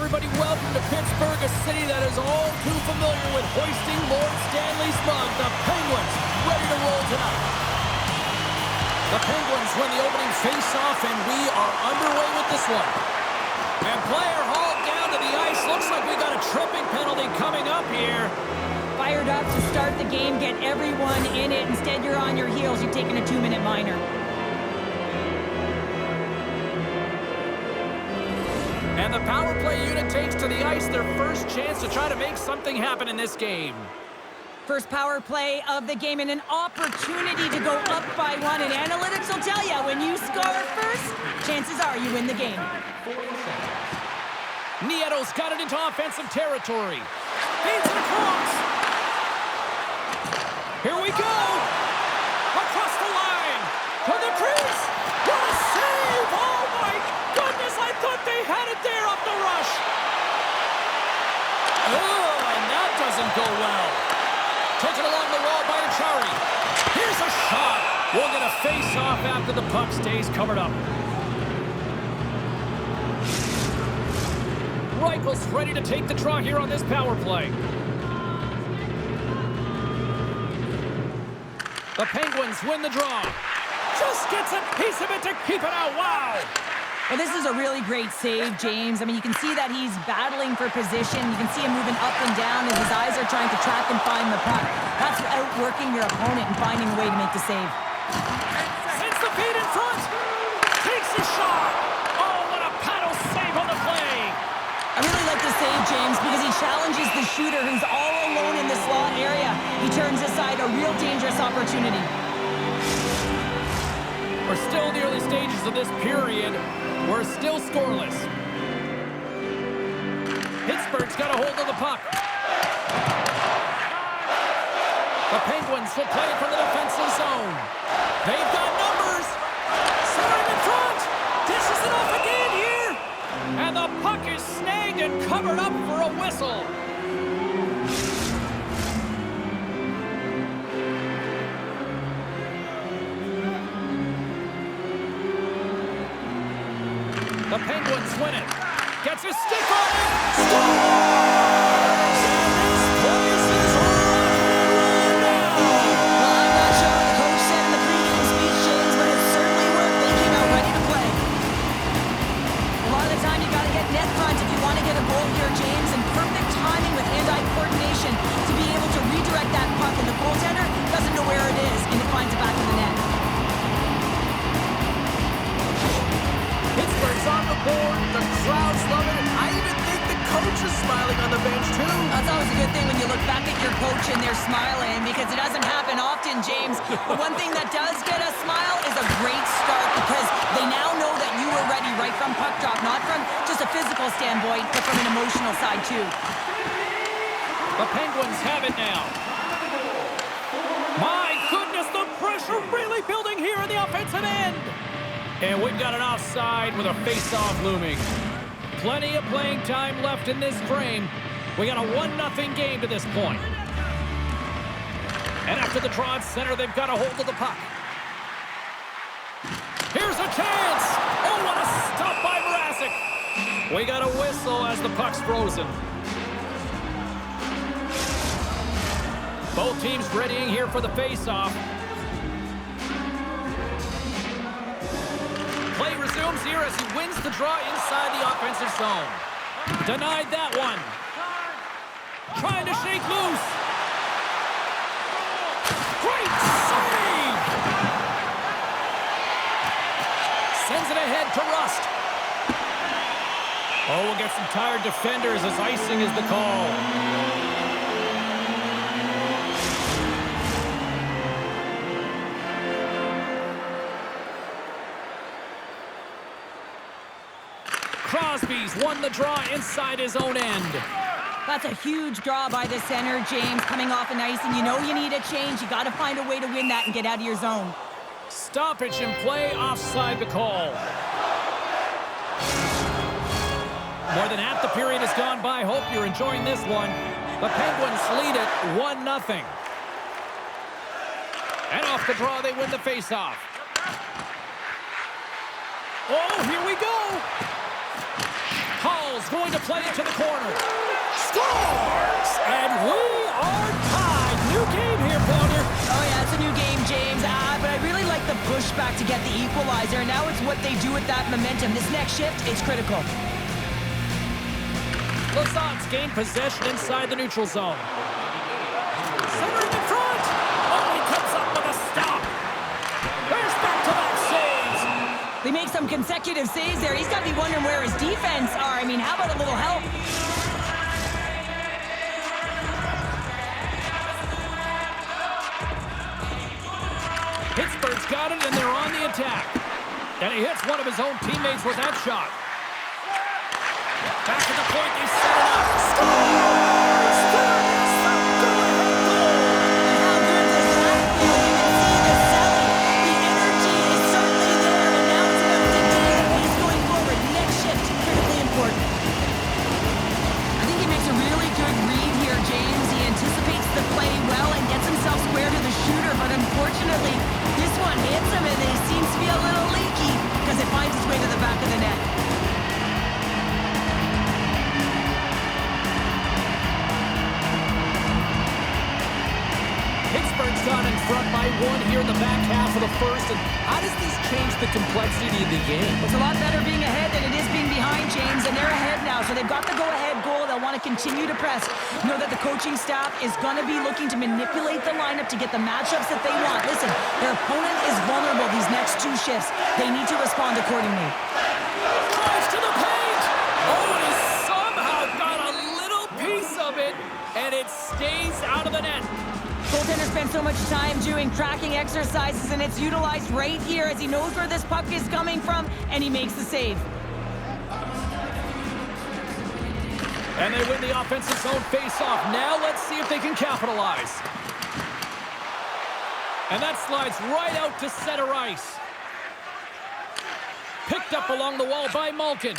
everybody. Welcome to Pittsburgh, a city that is all too familiar with hoisting Lord Stanley's mug. The Penguins ready to roll tonight. The Penguins win the opening face-off, and we are underway with this one. And player hauled down to the ice. Looks like we got a tripping penalty coming up here. Fired up to start the game, get everyone in it. Instead, you're on your heels. You've taken a 2-minute minor. And the power play unit takes to the ice their first chance to try to make something happen in this game. First power play of the game and an opportunity to go up by one. And analytics will tell you, when you score first, chances are you win the game. Nieto's got it into offensive territory. Feeds it across. Here we go. Across the line. To the crease. What a save. Oh, my goodness. I thought they had it there off the rush. Oh, and that doesn't go well. Taken along the wall by Achari. Here's a shot. We'll get a face-off after the puck stays covered up. Reichel's ready to take the draw here on this power play. The Penguins win the draw. Just gets a piece of it to keep it out. Wow. Well, this is a really great save, James. I mean, you can see that he's battling for position. You can see him moving up and down as his eyes are trying to track and find the puck. That's outworking your opponent and finding a way to make the save. Sends the feed in front. Takes a shot. Oh, what a paddle save on the play. I really like the save, James, because he challenges the shooter who's all alone in the slot area. He turns aside a real dangerous opportunity. We're still in the early stages of this period. We're still scoreless. Pittsburgh's got a hold of the puck. The Penguins will play from the defensive zone. They've got numbers. Centering in front. Dishes it off again here. And the puck is snagged and covered up for a whistle. The Penguins win it. Gets a stick on it. Scores! And this place is rocking and rolling now. Well, I'm not sure what the coach said in the pregame speech, James, but it certainly worked. They came out ready to play. A lot of the time, you got to get net front if you want to get a goal here, James, and perfect timing with hand-eye coordination to be able to redirect that puck, and the goaltender doesn't know where it is, and it finds it back in the net. Pittsburgh's on the board. The crowd's loving it. I even think the coach is smiling on the bench, too. That's always a good thing when you look back at your coach and they're smiling, because it doesn't happen often, James. But one thing that does get a smile is a great start, because they now know that you were ready right from puck drop, not from just a physical standpoint, but from an emotional side, too. The Penguins have it now. My goodness, the pressure really building here in the offensive end. And we've got an offside with a face-off looming. Plenty of playing time left in this frame. We got a 1-0 game to this point. And after the draw at center, they've got a hold of the puck. Here's a chance! Oh, what a stop by Mrazek! We got a whistle as the puck's frozen. Both teams readying here for the face-off. Play resumes here as he wins the draw inside the offensive zone. Denied that one. Trying to shake loose. Great save! Sends it ahead to Rust. Oh, we'll get some tired defenders as icing is the call. Crosby's won the draw inside his own end. That's a huge draw by the center, James, coming off an ice, and you know you need a change. You got to find a way to win that and get out of your zone. Stoppage in play, offside the call. More than half the period has gone by. Hope you're enjoying this one. The Penguins lead it 1-0. And off the draw, they win the faceoff. Oh, here we go. Hull Nichols going to play it to the corner. Scores! And we are tied. New game here, Pounder. Oh, yeah, it's a new game, James. But I really like the pushback to get the equalizer. And now it's what they do with that momentum. This next shift, it's critical. Lazant's gained possession inside the neutral zone. Centering in front. Oh, he comes up with a stop. There's back-to-back saves. They make some consecutive saves there. He's got to be wondering where his defense are. I mean, how about a little help? Pittsburgh's got it, and they're on the attack. And he hits one of his own teammates with that shot. Back to the point, they set it up. Scores! There is the go-ahead goal! And how good does that feel? You can see the selling. The energy is certainly there, and now it's about dictating the pace going forward. Next shift, critically important. I think he makes a really good read here, James. He anticipates the play well and gets himself square to the shooter, but unfortunately, this one hits him, and it seems to be a little leaky because it finds its way to the back of the net. Pittsburgh's gone in front by one here in the back half of the first. And how does this change the complexity of the game? It's a lot better being ahead than it is being behind, James, and they're ahead now, so they've got the go-ahead goal. They'll want to continue to press. Know that the coaching staff is going to be looking to manipulate the lineup to get the matchups that they want. Listen, their opponent is vulnerable these next two shifts. They need to respond accordingly. Drives to the paint! Oh, and he somehow got a little piece of it, and it stays out of the net. Goaltender spends so much time doing tracking exercises, and it's utilized right here as he knows where this puck is coming from, and he makes the save. And they win the offensive zone face-off. Now let's see if they can capitalize. And that slides right out to center ice. Picked up along the wall by Malkin.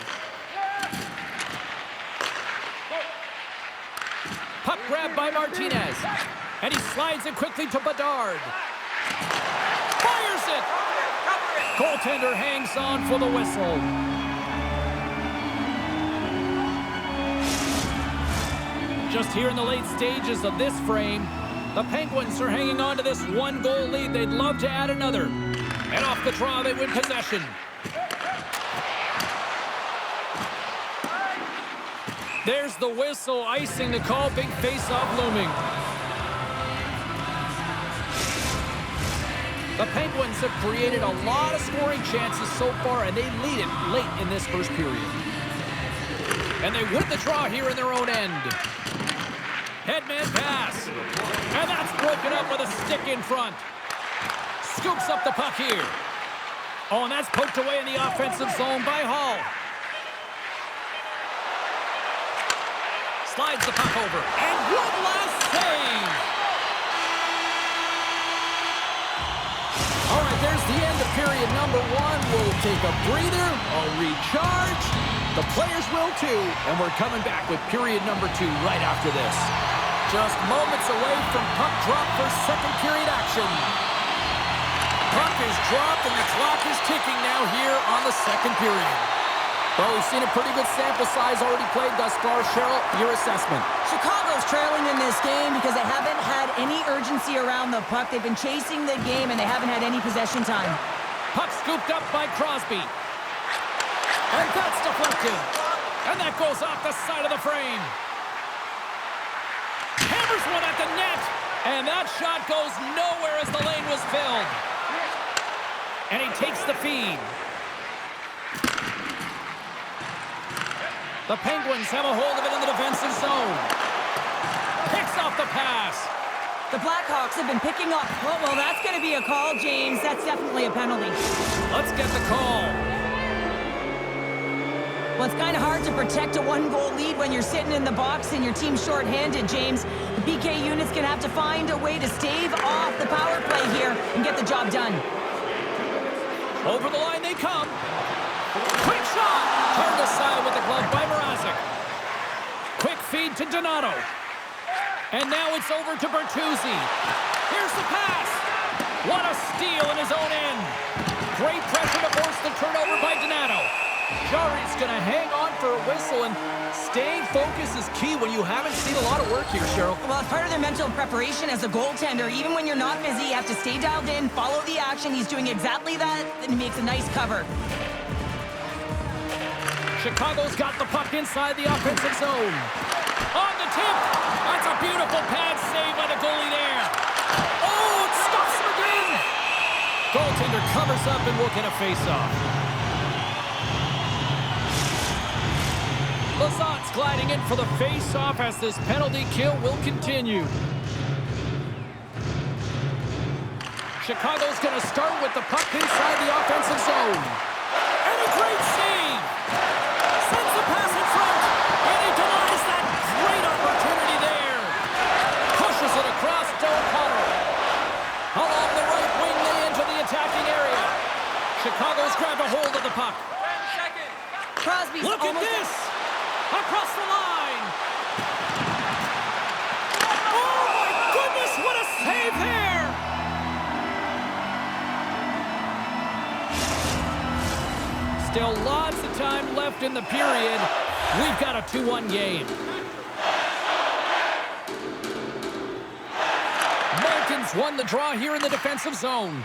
Puck grabbed by Martinez. And he slides it quickly to Bedard. Fires it! Goaltender hangs on for the whistle. Just here in the late stages of this frame, the Penguins are hanging on to this one-goal lead. They'd love to add another. And off the draw, they win possession. There's the whistle, icing the call. Big face-off looming. The Penguins have created a lot of scoring chances so far, and they lead it late in this first period. And they win the draw here in their own end. Headman pass. And that's broken up with a stick in front. Scoops up the puck here. Oh, and that's poked away in the offensive zone by Hall. Slides the puck over. And one last save. All right, there's the end of period number one. We'll take a breather, a recharge. The players will too, and we're coming back with period number two right after this. Just moments away from puck drop for second period action. Puck is dropped, and the clock is ticking now here on the second period. Well, we've seen a pretty good sample size already played thus far. Cheryl, your assessment. Chicago's trailing in this game because they haven't had any urgency around the puck. They've been chasing the game, and they haven't had any possession time. Puck scooped up by Crosby. And that's deflected. And that goes off the side of the frame. Hammers one at the net. And that shot goes nowhere as the lane was filled. And he takes the feed. The Penguins have a hold of it in the defensive zone. Picks off the pass. The Blackhawks have been picking up. Well, that's going to be a call, James. That's definitely a penalty. Let's get the call. Well, it's kind of hard to protect a one-goal lead when you're sitting in the box and your team's short-handed, James. The PK unit's going to have to find a way to stave off the power play here and get the job done. Over the line they come. Quick shot! Turned aside with the glove by Mrazek. Quick feed to Donato. And now it's over to Bertuzzi. Here's the pass. What a steal in his own end. Great pressure to force the turnover by Donato. Jari's going to hang on for a whistle, and staying focused is key when you haven't seen a lot of work here, Cheryl. Well, it's part of their mental preparation as a goaltender. Even when you're not busy, you have to stay dialed in, follow the action. He's doing exactly that, and he makes a nice cover. Chicago's got the puck inside the offensive zone. On the tip. That's a beautiful pad save by the goalie there. Oh, it stops him again. Goaltender covers up and will get a face-off. Lazat's gliding in for the face-off as this penalty kill will continue. Chicago's going to start with the puck inside the offensive zone. And a great save. Sends the pass in front. And he denies that great opportunity there. Pushes it across to O'Connor. Along the right wing, they enter the attacking area. Chicago's grabbed a hold of the puck. Crosby's Look at this. Across the line. Oh, my goodness, what a save there. Still lots of time left in the period. We've got a 2-1 game. Malkin's won the draw here in the defensive zone.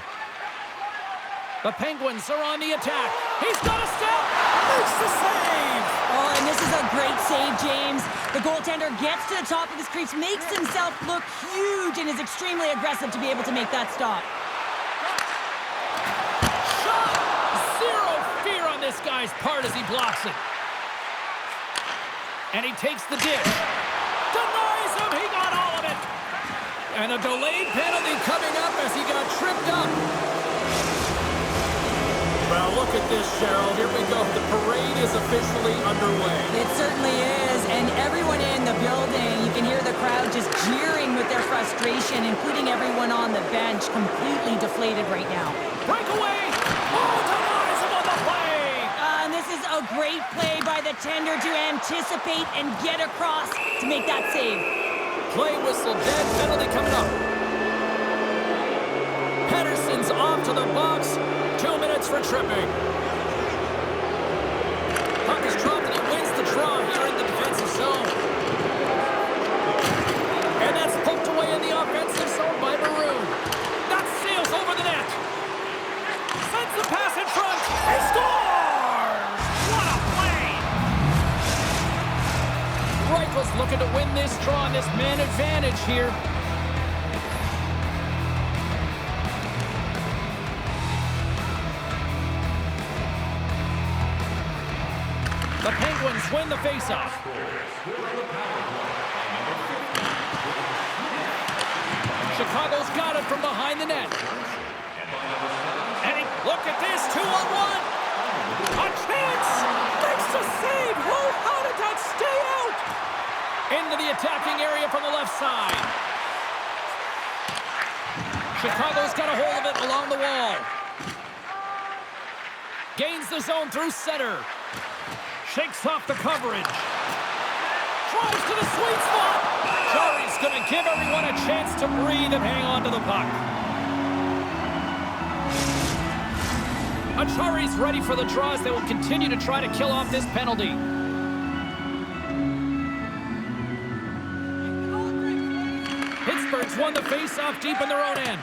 The Penguins are on the attack. He's got a step. Makes the save. Oh, and this is a great save, James. The goaltender gets to the top of his crease, makes himself look huge, and is extremely aggressive to be able to make that stop. Shot! Zero fear on this guy's part as he blocks it. And he takes the dish. Denies him. He got all of it. And a delayed penalty coming up as he got tripped up. Well, look at this, Cheryl. Here we go. The parade is officially underway. It certainly is, and everyone in the building, you can hear the crowd just jeering with their frustration, including everyone on the bench, completely deflated right now. Breakaway! Oh, denies him on the play! And this is a great play by the tender to anticipate and get across to make that save. Play whistle dead. Penalty coming up. Pedersen's off to the box. 2 minutes for tripping. Puck is dropped and he wins the draw here in the defensive zone. And that's poked away in the offensive zone by Maroon. That sails over the net. Sends the pass in front. He scores! What a play! Rifle's looking to win this draw on this man advantage here. The Penguins win the faceoff. Chicago's got it from behind the net. And look at this, 2-on-1. A chance! Makes the save! Oh, how did that stay out? Into the attacking area from the left side. Chicago's got a hold of it along the wall. Gains the zone through center. Shakes off the coverage. Tries to the sweet spot. Jari's going to give everyone a chance to breathe and hang on to the puck. Achari's ready for the draw as they will continue to try to kill off this penalty. Pittsburgh's won the face-off deep in their own end.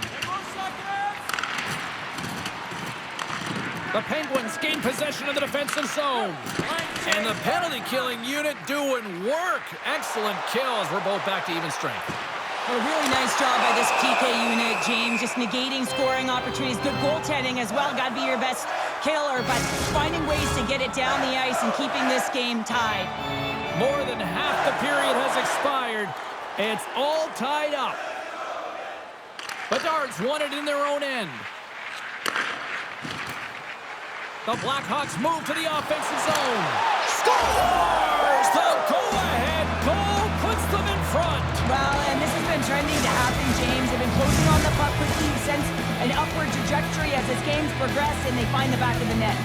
The Penguins gain possession of the defensive zone. And the penalty-killing unit doing work. Excellent kills. We're both back to even strength. A really nice job by this PK unit, James. Just negating scoring opportunities. Good goaltending as well. Got to be your best killer, but finding ways to get it down the ice and keeping this game tied. More than half the period has expired. It's all tied up. Bedard's won it in their own end. The Blackhawks move to the offensive zone. Scores! The go-ahead goal puts them in front. Well, and this has been trending to happen, James. They've been closing on the puck quickly since an upward trajectory as this game's progressed, and they find the back of the net.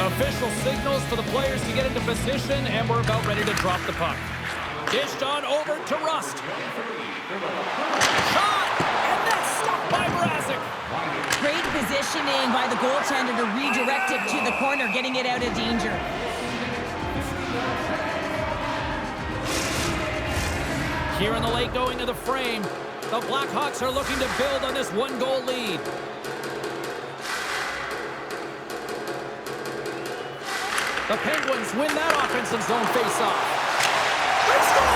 Official signals for the players to get into position, and we're about ready to drop the puck. Dished on over to Rust. Shot! And that's stopped by Mrazek. Great positioning by the goaltender to redirect it to the corner, getting it out of danger. Here in the late going of the frame, the Blackhawks are looking to build on this one-goal lead. The Penguins win that offensive zone face-off. They score!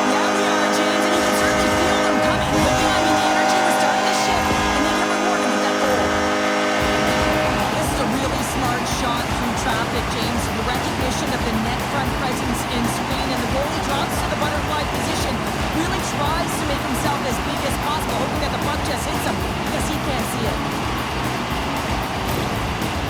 Yeah, we are, James, and you can certainly feel them coming. But the energy was starting to shift, and they get rewarded with that goal. This is a really smart shot through traffic, James. The recognition of the net front presence in screen, and the goalie drops to the butterfly position. Really tries to make himself as big as possible, hoping that the puck just hits him because he can't see it.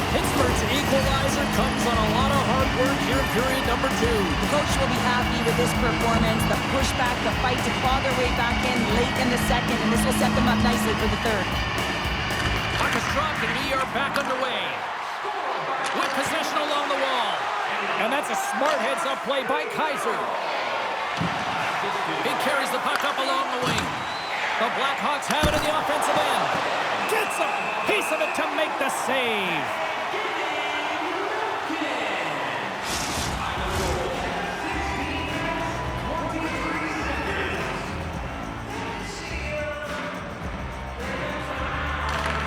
Pittsburgh's equalizer comes on a lot of hard work here in period number 2. The coach will be happy with this performance. The pushback, the fight to claw their way back in late in the second, and this will set them up nicely for the third. Puck is dropped, and we are back underway. With possession along the wall. And that's a smart heads-up play by Kaiser. He carries the puck up along the wing. The Blackhawks have it in the offensive end. Gets a piece of it to make the save.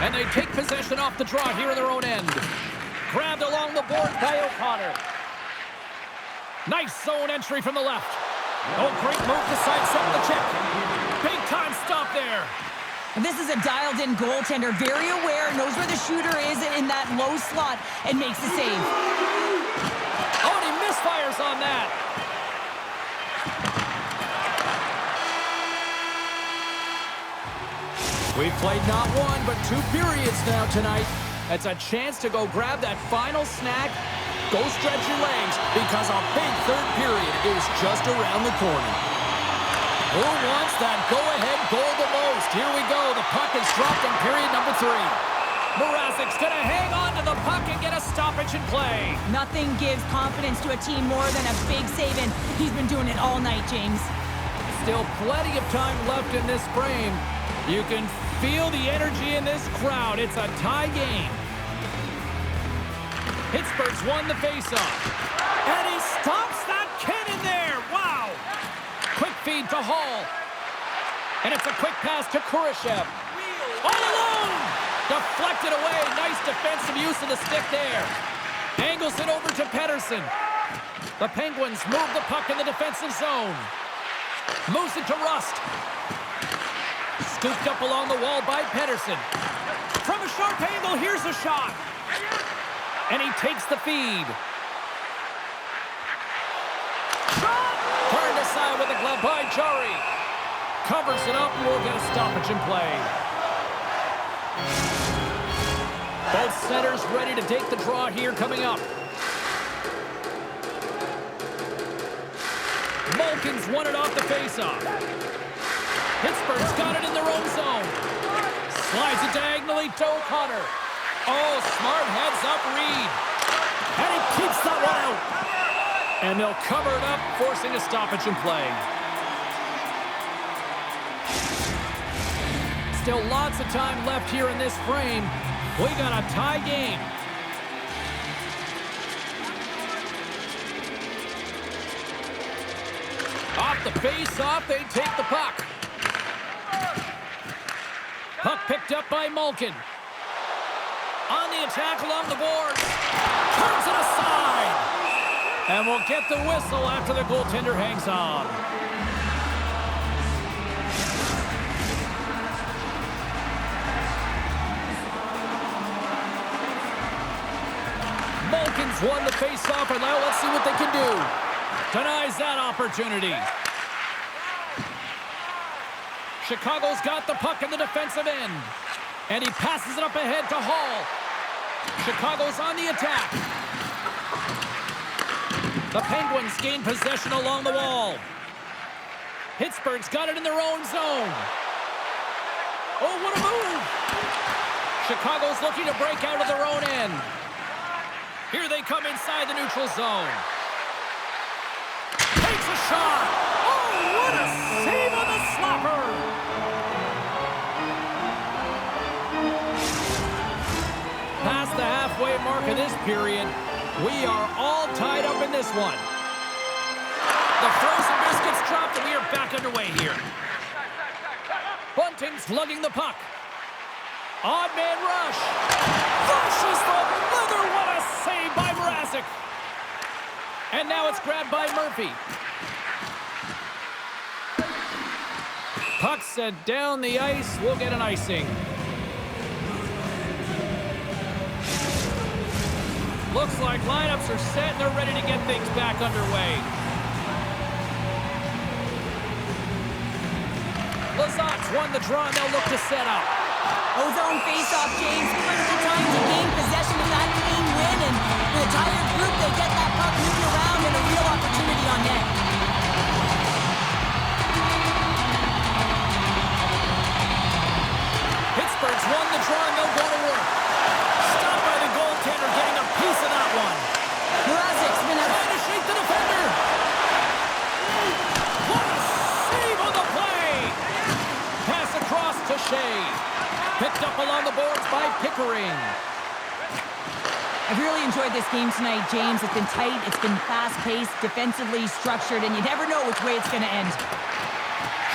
And they take possession off the draw here in their own end. Grabbed along the board by O'Connor. Nice zone entry from the left. Oh, great move to sidestep the check. Big time stop there. This is a dialed-in goaltender, very aware, knows where the shooter is in that low slot, and makes the save. Oh, and he misfires on that. We've played not one, but 2 periods now tonight. It's a chance to go grab that final snack. Go stretch your legs, because a big third period is just around the corner. Who wants that go-ahead goal the most? Here we go. The puck is dropped in period number 3. Mrazek's going to hang on to the puck and get a stoppage in play. Nothing gives confidence to a team more than a big save, and he's been doing it all night, James. Still plenty of time left in this frame. You can feel the energy in this crowd. It's a tie game. Pittsburgh's won the faceoff. And he stops that cannon there. Wow. Quick feed to Hall. And it's a quick pass to Kurashev. All alone. Deflected away. Nice defensive use of the stick there. Angles it over to Pettersson. The Penguins move the puck in the defensive zone. Moves it to Rust. Scooped up along the wall by Pettersson. From a sharp angle, here's a shot. And he takes the feed. Shot! Turned aside with a glove by Jari. Covers it up and we'll get a stoppage in play. Both centers ready to take the draw here coming up. Malkin's won it off the faceoff. Pittsburgh's got it in their own zone. Slides it diagonally to O'Connor. Oh, smart heads-up read. And he keeps that one out. And they'll cover it up, forcing a stoppage in play. Still lots of time left here in this frame. We got a tie game. Off the face-off, they take the puck. Puck picked up by Malkin. On the attack along the boards. Turns it aside. And we'll get the whistle after the goaltender hangs on. Malkin's won the face-off, and now let's see what they can do. Denies that opportunity. Chicago's got the puck in the defensive end. And he passes it up ahead to Hall. Chicago's on the attack. The Penguins gain possession along the wall. Pittsburgh's got it in their own zone. Oh, what a move! Chicago's looking to break out of their own end. Here they come inside the neutral zone. Takes a shot. Oh, what a save on the slapper! Past the halfway mark of this period, we are all tied up in this one. The throws and biscuits dropped, and we are back underway here. Bunting's lugging the puck. Odd man rush. Rushes the leather. What a save by Mrazek. And now it's grabbed by Murphy. Puck sent down the ice. We'll get an icing. Looks like lineups are set and they're ready to get things back underway. Lazat's won the draw and they'll look to set up. Ozone face-off, James. Critical time to gain possession of that clean win, and with a tired group, they get that puck moving around and a real opportunity on net. Pittsburgh's won the draw and they'll go to work. Stopped by the goaltender, getting a piece of that one. Mrazek's been trying to shake the defender. What a save on the play! Pass across to Shea. Picked up along the boards by Pickering. I've really enjoyed this game tonight, James. It's been tight, it's been fast-paced, defensively structured, and you never know which way it's going to end.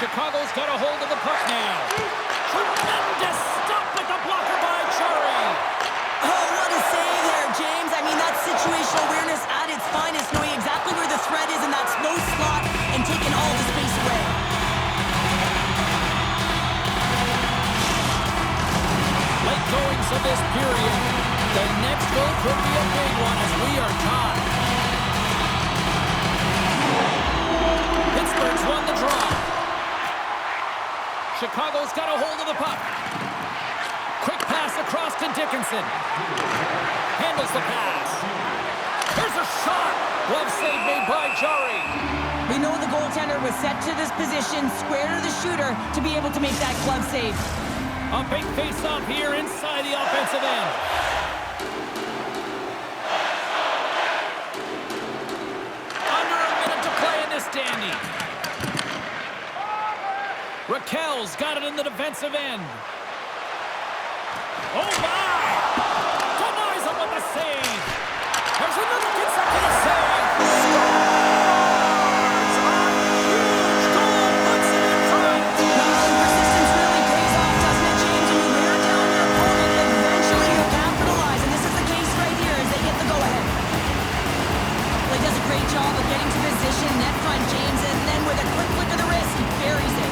Chicago's got a hold of the puck now. Tremendous stop with the blocker by Chari. Oh, what a save there, James. I mean, that's situational awareness at its finest, knowing exactly where the threat is in that slow slot and taking all the space away. Late goings of this period. The next goal could be a big one as we are tied. Pittsburgh's won the draw. Chicago's got a hold of the puck. Quick pass across to Dickinson. Handles the pass. Here's a shot. Glove save made by Jari. We know the goaltender was set to this position, square to the shooter, to be able to make that glove save. A big face-off here inside the offensive end. Under a minute to play in this dandy. Raquel's got it in the defensive end. Oh, my! Denies him with the save. There's another consecutive save. Scores! A huge goal puts it in front. Persistence really pays off, doesn't it, James? When you wear down your opponent, eventually you capitalize. And this is the case right here as they get the go-ahead. Well, he does a great job of getting to position, net front, James, and then with a quick flick of the wrist, he buries it.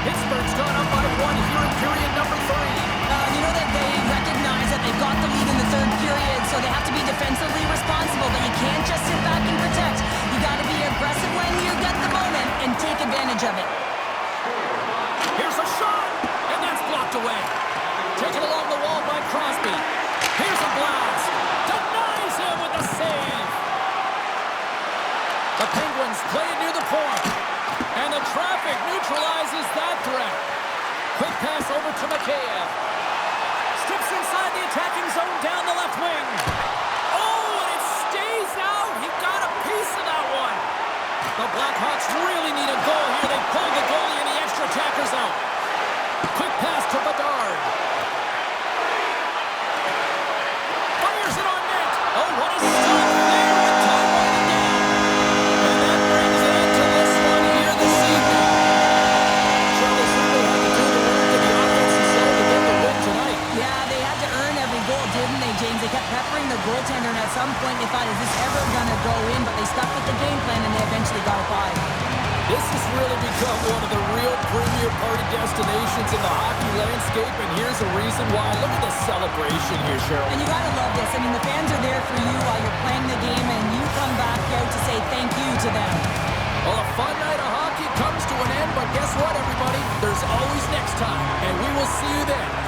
Pittsburgh's gone up by one here in period number 3. You know that they recognize that they've got the lead in the third period, so they have to be defensively responsible, but you can't just sit back and protect. You got to be aggressive when you get the moment and take advantage of it. Here's a shot, and that's blocked away. Taken along the wall by Crosby. Here's a blast. Denies him with a save. The Penguins play it near the point. And the traffic neutralizes that threat. Quick pass over to Mikheyev. Steps inside the attacking zone down the left wing. Oh, and it stays out. He got a piece of that one. The Blackhawks really need a goal here. They pulled the goalie and the extra attackers out. Quick pass to Bedard. Fires it on net. Oh, what a stop there with time winding down. And that brings it into this one here this evening. Charlie Siegel had to do the work in the offensive zone to get the win tonight. Yeah, they had to earn every goal, didn't they, James? They kept peppering the goaltender, and at some point they thought, is this ever going to go in? But they stuck with the game plan, and they eventually got it by. This has really become one of the real premier party destinations in the hockey landscape, and here's a reason why. Look at the celebration here, Cheryl. And you got to love this. I mean, the fans are there for you while you're playing the game, and you come back out to say thank you to them. Well, a fun night of hockey comes to an end, but guess what, everybody? There's always next time, and we will see you then.